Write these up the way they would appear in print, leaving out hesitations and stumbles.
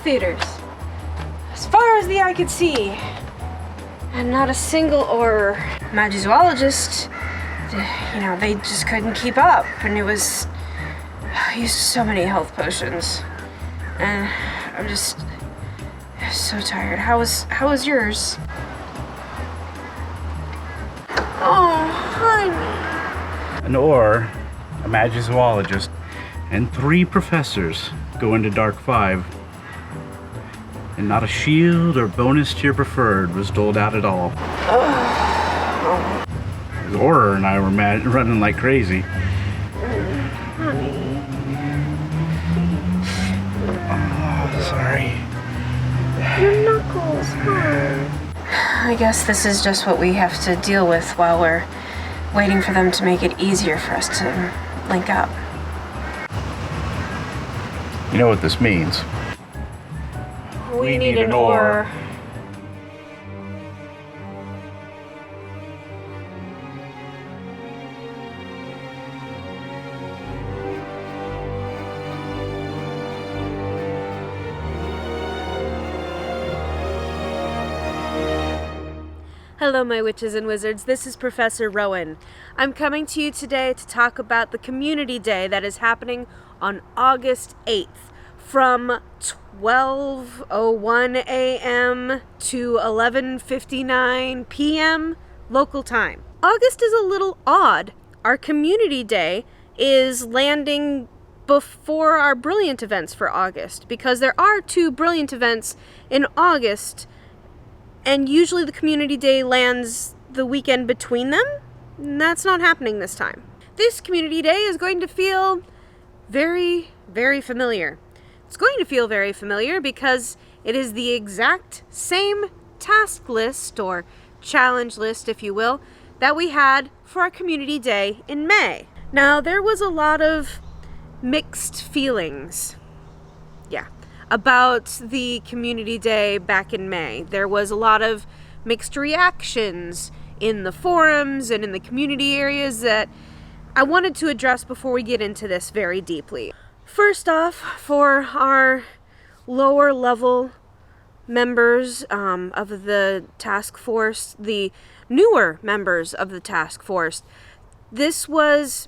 theaters, as far as the eye could see. And not a single or magizoologist, they just couldn't keep up. And it was, I used so many health potions. And I'm just so tired. How was yours? Oh, honey. A magizoologist, and 3 professors go into Dark 5. And not a shield or bonus to your preferred was doled out at all. Aura and I were running like crazy. Honey. Oh, sorry. Your knuckles hurt. I guess this is just what we have to deal with while we're waiting for them to make it easier for us to link up. You know what this means. We need an ore. Hello, my witches and wizards. This is Professor Rowan. I'm coming to you today to talk about the Community Day that is happening on August 8th from 12:01 a.m. to 11:59 p.m. local time. August is a little odd. Our Community Day is landing before our Brilliant events for August because there are 2 Brilliant events in August. And usually the Community Day lands the weekend between them. And that's not happening this time. This Community Day is going to feel very, very familiar. It's going to feel very familiar because it is the exact same task list, or challenge list, if you will, that we had for our Community Day in May. Now, there was a lot of mixed feelings. About the Community Day back in May. There was a lot of mixed reactions in the forums and in the community areas that I wanted to address before we get into this very deeply. First off, for our lower level members of the task force, the newer members of the task force, this was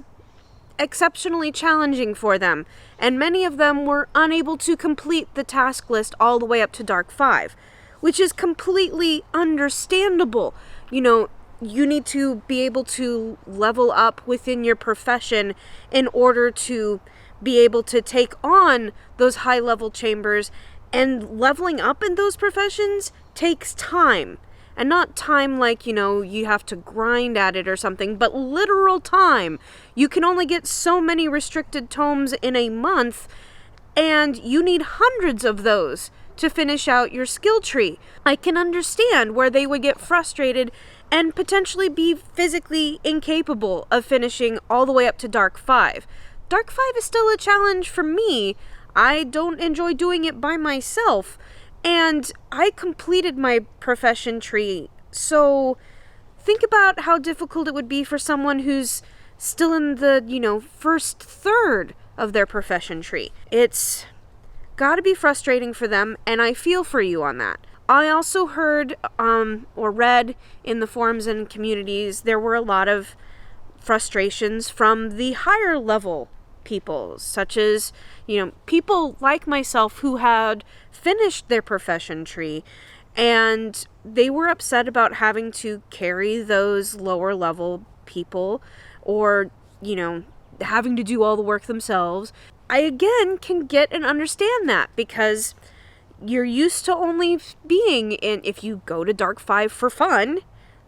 exceptionally challenging for them, and many of them were unable to complete the task list all the way up to Dark 5, which is completely understandable. You need to be able to level up within your profession in order to be able to take on those high-level chambers, and leveling up in those professions takes time. And not time like, you have to grind at it or something, but literal time. You can only get so many restricted tomes in a month, and you need hundreds of those to finish out your skill tree. I can understand where they would get frustrated and potentially be physically incapable of finishing all the way up to Dark 5. Dark 5 is still a challenge for me. I don't enjoy doing it by myself. And I completed my profession tree, so think about how difficult it would be for someone who's still in the, first third of their profession tree. It's gotta be frustrating for them, and I feel for you on that. I also heard, or read in the forums and communities, there were a lot of frustrations from the higher level people, such as, people like myself who had finished their profession tree, and they were upset about having to carry those lower level people, or, having to do all the work themselves. I, again, can get and understand that, because you're used to only being in, if you go to Dark 5 for fun,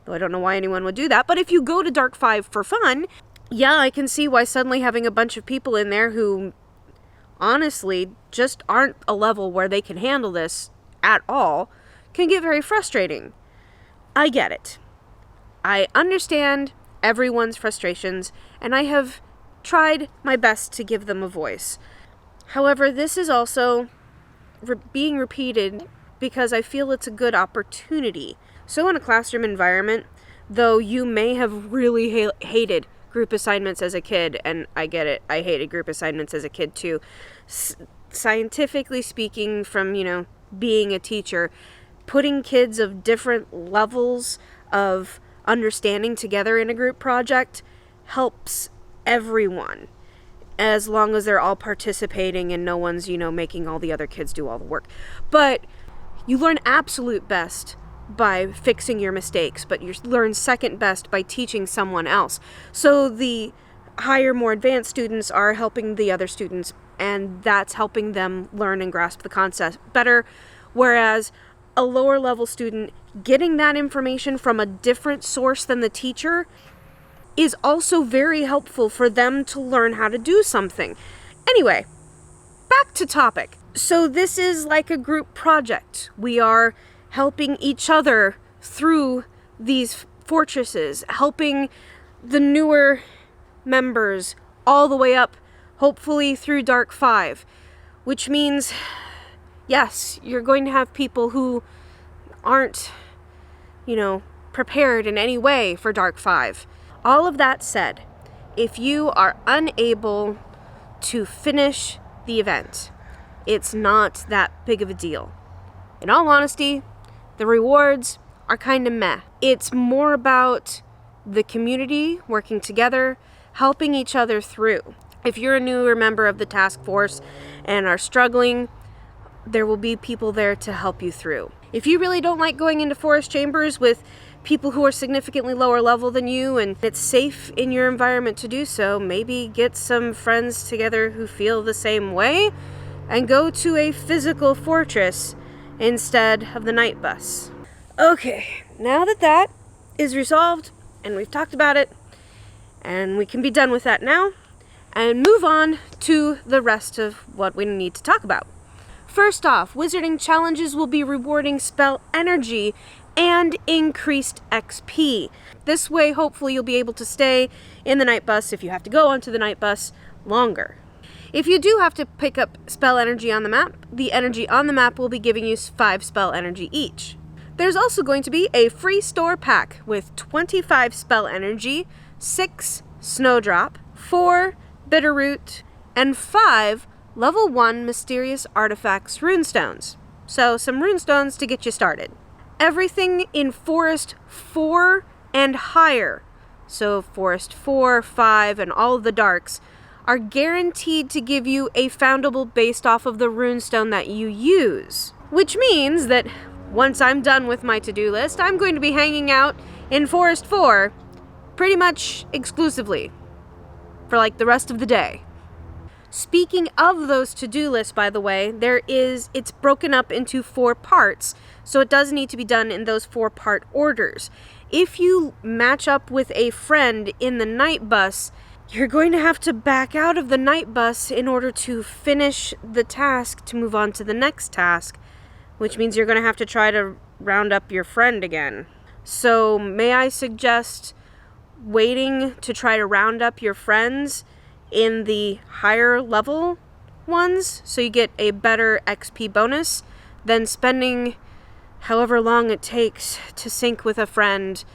though I don't know why anyone would do that, but if you go to Dark 5 for fun, yeah, I can see why suddenly having a bunch of people in there who honestly just aren't a level where they can handle this at all can get very frustrating. I get it. I understand everyone's frustrations, and I have tried my best to give them a voice. However, this is also being repeated because I feel it's a good opportunity. So in a classroom environment, though you may have really hated group assignments as a kid, and I get it, I hated group assignments as a kid too. scientifically speaking, from, being a teacher, putting kids of different levels of understanding together in a group project helps everyone, as long as they're all participating and no one's, making all the other kids do all the work. But you learn absolute best by fixing your mistakes, but you learn second best by teaching someone else. So the higher, more advanced students are helping the other students, and that's helping them learn and grasp the concept better, whereas a lower level student getting that information from a different source than the teacher is also very helpful for them to learn how to do something. Anyway, back to topic. So this is like a group project. We are helping each other through these fortresses, helping the newer members all the way up, hopefully through Dark 5, which means, yes, you're going to have people who aren't, prepared in any way for Dark 5. All of that said, if you are unable to finish the event, it's not that big of a deal. In all honesty, the rewards are kind of meh. It's more about the community working together, helping each other through. If you're a newer member of the task force and are struggling, there will be people there to help you through. If you really don't like going into forest chambers with people who are significantly lower level than you and it's safe in your environment to do so, maybe get some friends together who feel the same way and go to a physical fortress instead of the night bus. Okay, now that that is resolved and we've talked about it, and we can be done with that now and move on to the rest of what we need to talk about. First off, wizarding challenges will be rewarding spell energy and increased XP. This way, hopefully, you'll be able to stay in the night bus if you have to go onto the night bus longer. If you do have to pick up spell energy on the map, the energy on the map will be giving you 5 spell energy each. There's also going to be a free store pack with 25 spell energy, 6 snowdrop, 4 bitterroot, and 5 level 1 mysterious artifacts runestones. So some runestones to get you started. Everything in Forest 4 and higher, so Forest 4, 5, and all of the darks, are guaranteed to give you a foundable based off of the runestone that you use. Which means that once I'm done with my to-do list, I'm going to be hanging out in Forest 4 pretty much exclusively for like the rest of the day. Speaking of those to-do lists, by the way, it's broken up into 4 parts, so it does need to be done in those 4-part orders. If you match up with a friend in the night bus, you're going to have to back out of the night bus in order to finish the task to move on to the next task, which means you're going to have to try to round up your friend again. So may I suggest waiting to try to round up your friends in the higher level ones so you get a better XP bonus than spending however long it takes to sync with a friend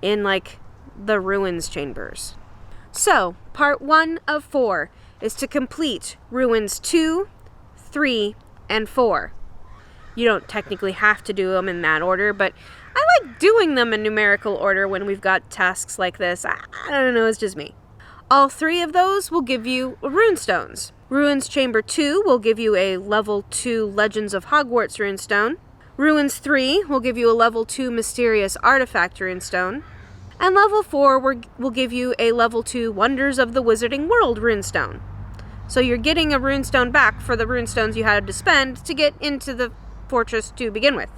in like the ruins chambers. So, part 1 of 4 is to complete ruins 2, 3, and 4. You don't technically have to do them in that order, but I like doing them in numerical order when we've got tasks like this. I don't know, it's just me. All 3 of those will give you runestones. Ruins Chamber 2 will give you a level 2 Legends of Hogwarts runestone. Ruins 3 will give you a level 2 Mysterious Artifact runestone. And level 4 will give you a level 2 Wonders of the Wizarding World runestone. So you're getting a runestone back for the runestones you had to spend to get into the fortress to begin with.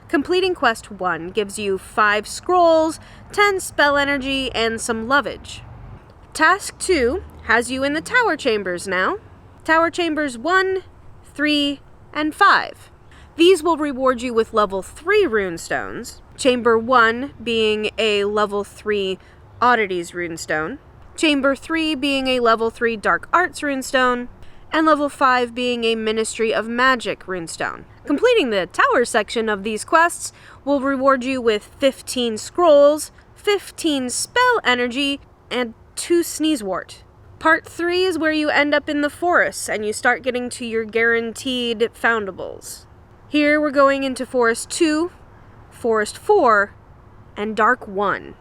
Completing Quest 1 gives you 5 scrolls, 10 spell energy, and some lovage. Task 2 has you in the Tower Chambers now. Tower Chambers 1, 3, and 5. These will reward you with level 3 runestones. Chamber 1 being a level 3 Oddities runestone. Chamber 3 being a level 3 Dark Arts runestone. And level 5 being a Ministry of Magic runestone. Completing the tower section of these quests will reward you with 15 scrolls, 15 spell energy, and 2 Sneezewort. Part 3 is where you end up in the forests and you start getting to your guaranteed foundables. Here we're going into Forest 2, Forest 4, and Dark 1.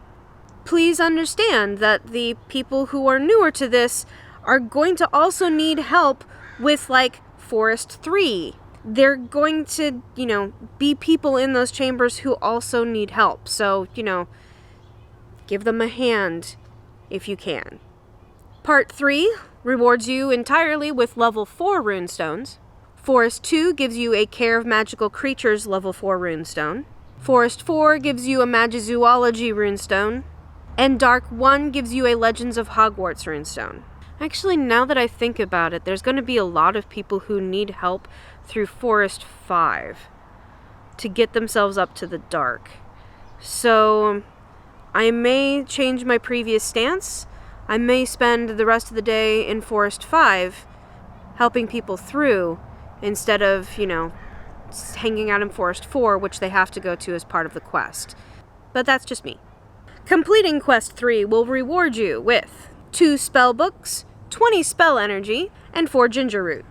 Please understand that the people who are newer to this are going to also need help with, like, Forest 3. They're going to, be people in those chambers who also need help. So, give them a hand if you can. Part 3 rewards you entirely with level 4 runestones. Forest 2 gives you a Care of Magical Creatures level 4 runestone. Forest 4 gives you a Magizoology runestone. And Dark 1 gives you a Legends of Hogwarts runestone. Actually, now that I think about it, there's going to be a lot of people who need help through Forest 5 to get themselves up to the dark. So I may change my previous stance. I may spend the rest of the day in Forest 5 helping people through instead of, hanging out in Forest 4, which they have to go to as part of the quest. But that's just me. Completing Quest 3 will reward you with 2 spell books, 20 spell energy, and 4 ginger root.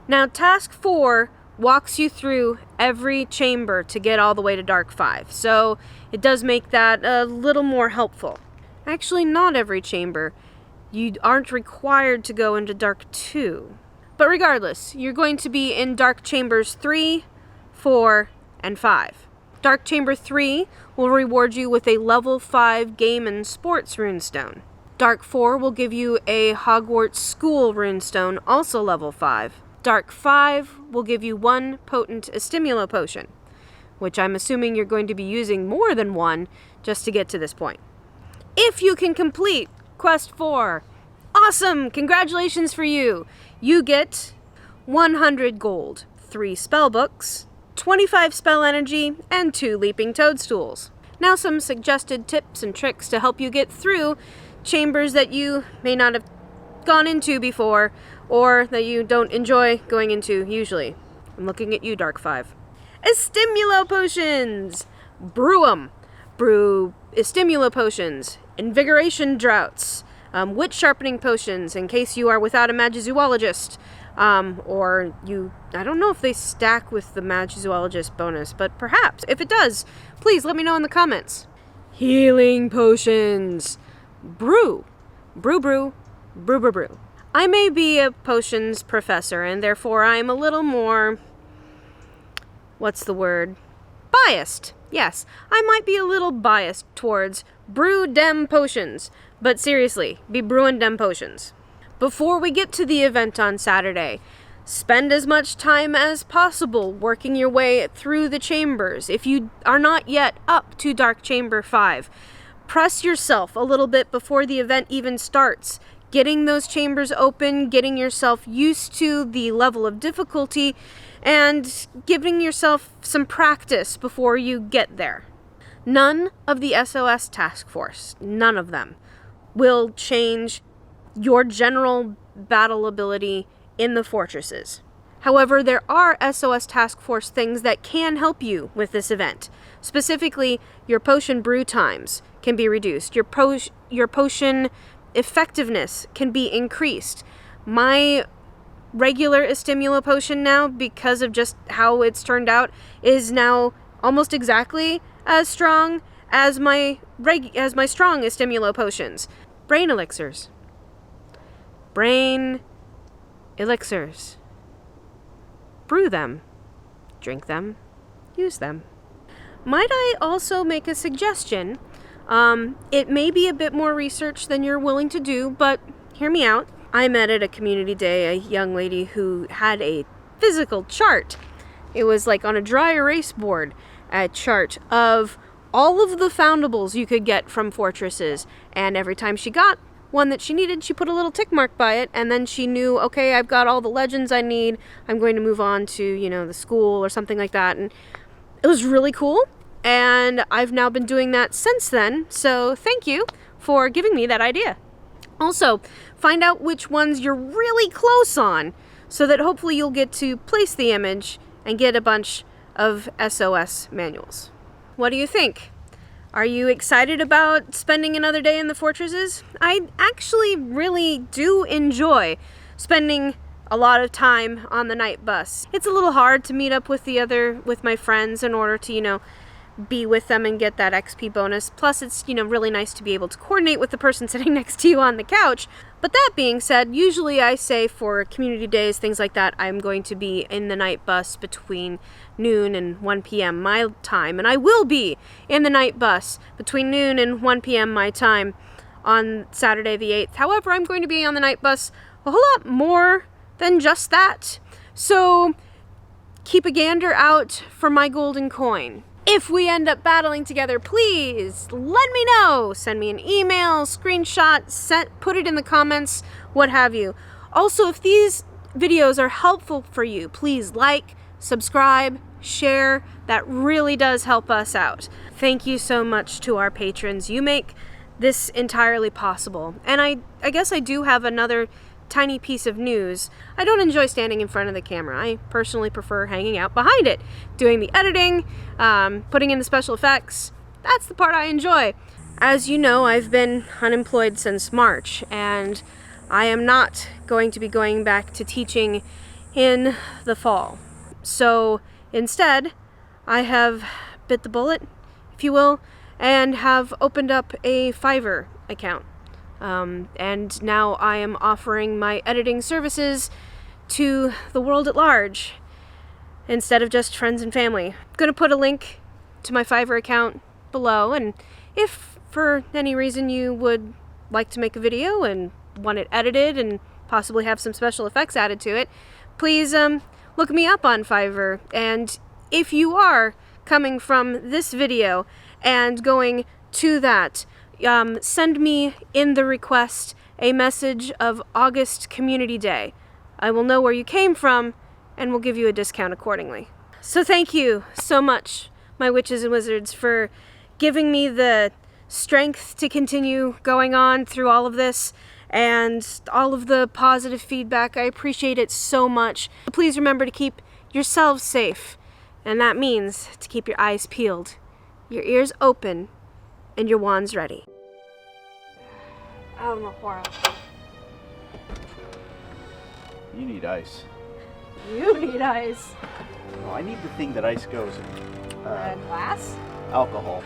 Now, Task 4 walks you through every chamber to get all the way to Dark 5, so it does make that a little more helpful. Actually, not every chamber. You aren't required to go into Dark 2. But regardless, you're going to be in Dark Chambers 3, 4, and 5. Dark Chamber 3 will reward you with a level 5 Game and Sports runestone. Dark 4 will give you a Hogwarts School runestone, also level 5. Dark 5 will give you 1 potent Stimulo potion, which I'm assuming you're going to be using more than one just to get to this point. If you can complete Quest 4, awesome! Congratulations for you! You get 100 gold, 3 spell books, 25 spell energy, and 2 leaping toadstools. Now some suggested tips and tricks to help you get through chambers that you may not have gone into before, or that you don't enjoy going into usually. I'm looking at you, Dark 5. Stimulo potions! Brew 'em. Brew Stimulo potions, invigoration draughts, wit sharpening potions in case you are without a Magizoologist. Or I don't know if they stack with the Magizoologist bonus, but perhaps. If it does, please let me know in the comments. Healing potions. Brew. Brew, brew. Brew, brew, brew. I may be a potions professor, and therefore I'm a little more, biased. Yes, I might be a little biased towards brew dem potions, but seriously, be brewing dem potions. Before we get to the event on Saturday, spend as much time as possible working your way through the chambers. If you are not yet up to Dark Chamber 5, press yourself a little bit before the event even starts. Getting those chambers open, getting yourself used to the level of difficulty, and giving yourself some practice before you get there. None of the SOS task force, none of them, will change your general battle ability in the fortresses. However, there are SOS task force things that can help you with this event. Specifically, your potion brew times can be reduced. Your potion effectiveness can be increased. My regular Stimulo potion now, because of just how it's turned out, is now almost exactly as strong as my strong Stimulo potions. Brain elixirs. Brain elixirs. Brew them. Drink them. Use them. Might I also make a suggestion? It may be a bit more research than you're willing to do, but hear me out. I met at a community day a young lady who had a physical chart. It was like on a dry erase board, a chart of all of the foundables you could get from fortresses. And every time she got one that she needed, she put a little tick mark by it, and then she knew, okay, I've got all the legends I need. I'm going to move on to, the school or something like that. And it was really cool. And I've now been doing that since then. So thank you for giving me that idea. Also, find out which ones you're really close on so that hopefully you'll get to place the image and get a bunch of SOS manuals. What do you think? Are you excited about spending another day in the fortresses? I actually really do enjoy spending a lot of time on the night bus. It's a little hard to meet up with my friends in order to, be with them and get that XP bonus. Plus, it's, really nice to be able to coordinate with the person sitting next to you on the couch. But that being said, usually I say for community days, things like that, I'm going to be in the night bus between noon and 1 p.m. my time. And I will be in the night bus between noon and 1 p.m. my time on Saturday the 8th. However, I'm going to be on the night bus a whole lot more than just that. So keep a gander out for my golden coin. If we end up battling together, please let me know. Send me an email, screenshot, put it in the comments, what have you. Also, if these videos are helpful for you, please like, subscribe, share. That really does help us out. Thank you so much to our patrons. You make this entirely possible. And I guess I do have another tiny piece of news. I don't enjoy standing in front of the camera. I personally prefer hanging out behind it, doing the editing, putting in the special effects. That's the part I enjoy. As you know, I've been unemployed since March, and I am not going to be going back to teaching in the fall. So instead, I have bit the bullet, if you will, and have opened up a Fiverr account. And now I am offering my editing services to the world at large instead of just friends and family. I'm going to put a link to my Fiverr account below, and if for any reason you would like to make a video and want it edited and possibly have some special effects added to it, please look me up on Fiverr. And if you are coming from this video and going to that, send me in the request a message of August Community Day. I will know where you came from and will give you a discount accordingly. So thank you so much, my witches and wizards, for giving me the strength to continue going on through all of this and all of the positive feedback. I appreciate it so much. Please remember to keep yourselves safe, and that means to keep your eyes peeled, your ears open, and your wands ready. Oh, Mahora. You need ice. You need ice. Oh, I need the thing that ice goes in. Glass? Alcohol.